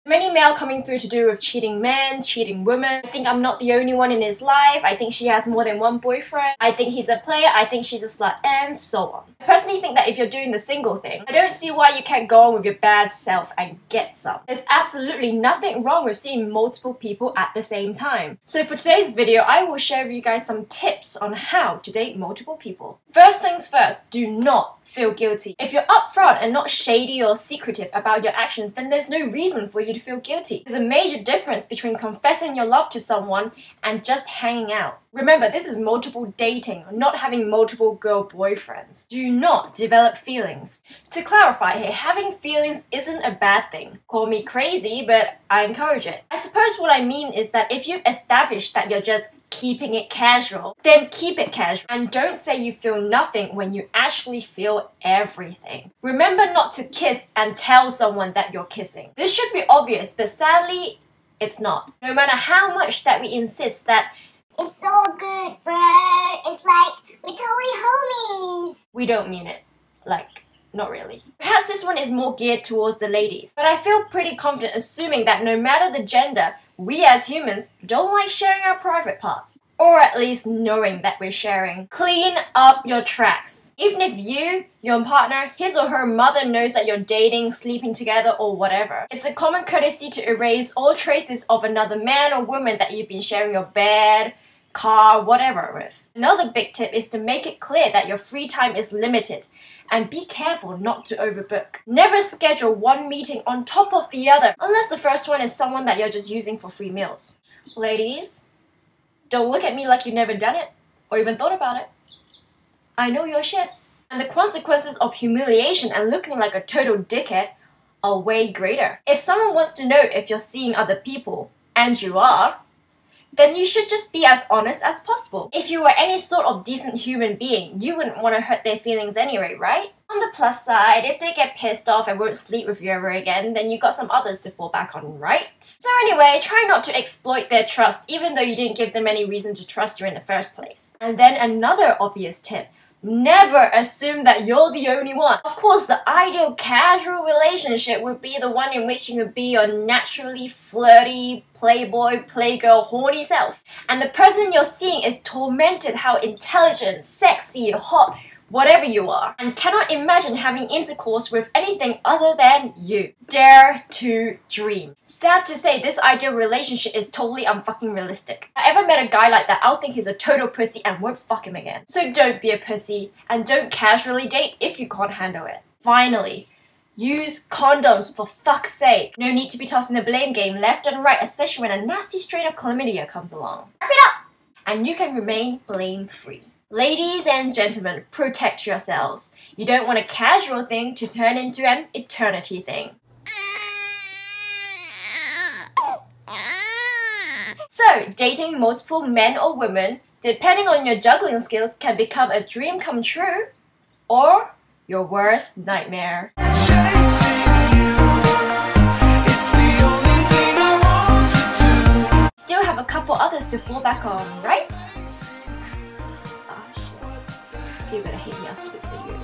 Many male coming through to do with cheating men, cheating women. I think I'm not the only one in his life. I think she has more than one boyfriend. I think he's a player. I think she's a slut, and so on. I personally think that if you're doing the single thing, I don't see why you can't go on with your bad self and get some. There's absolutely nothing wrong with seeing multiple people at the same time. So for today's video, I will share with you guys some tips on how to date multiple people. First things first, do not feel guilty. If you're upfront and not shady or secretive about your actions, then there's no reason for you to feel guilty. There's a major difference between confessing your love to someone and just hanging out. Remember, this is multiple dating, not having multiple girl boyfriends. Do not develop feelings. To clarify here, having feelings isn't a bad thing. Call me crazy, but I encourage it. I suppose what I mean is that if you establish that you're just keeping it casual, then keep it casual. And don't say you feel nothing when you actually feel everything. Remember not to kiss and tell someone that you're kissing. This should be obvious, but sadly, it's not. No matter how much that we insist that it's so good, bro. It's like we're totally homies. We don't mean it. Like, not really. Perhaps this one is more geared towards the ladies, but I feel pretty confident assuming that no matter the gender, we as humans don't like sharing our private parts. Or at least knowing that we're sharing. Clean up your tracks. Even if you, your partner, his or her mother knows that you're dating, sleeping together, or whatever, it's a common courtesy to erase all traces of another man or woman that you've been sharing your bed, car, whatever with. Another big tip is to make it clear that your free time is limited. And be careful not to overbook. Never schedule one meeting on top of the other, unless the first one is someone that you're just using for free meals. Ladies, don't look at me like you've never done it, or even thought about it. I know your shit. And the consequences of humiliation and looking like a total dickhead are way greater. If someone wants to know if you're seeing other people, and you are, then you should just be as honest as possible. If you were any sort of decent human being, you wouldn't want to hurt their feelings anyway, right? On the plus side, if they get pissed off and won't sleep with you ever again, then you got some others to fall back on, right? So anyway, try not to exploit their trust, even though you didn't give them any reason to trust you in the first place. And then another obvious tip. Never assume that you're the only one. Of course, the ideal casual relationship would be the one in which you could be your naturally flirty, playboy, playgirl, horny self. And the person you're seeing is tormented how intelligent, sexy, hot, whatever you are, and cannot imagine having intercourse with anything other than you. Dare to dream. Sad to say, this ideal relationship is totally unfucking realistic. If I ever met a guy like that, I'll think he's a total pussy and won't fuck him again. So don't be a pussy, and don't casually date if you can't handle it. Finally, use condoms for fuck's sake. No need to be tossing the blame game left and right, especially when a nasty strain of chlamydia comes along. Wrap it up! And you can remain blame-free. Ladies and gentlemen, protect yourselves. You don't want a casual thing to turn into an eternity thing. So, dating multiple men or women, depending on your juggling skills, can become a dream come true or your worst nightmare. Still have a couple others to fall back on, right? You're gonna hate me after this video.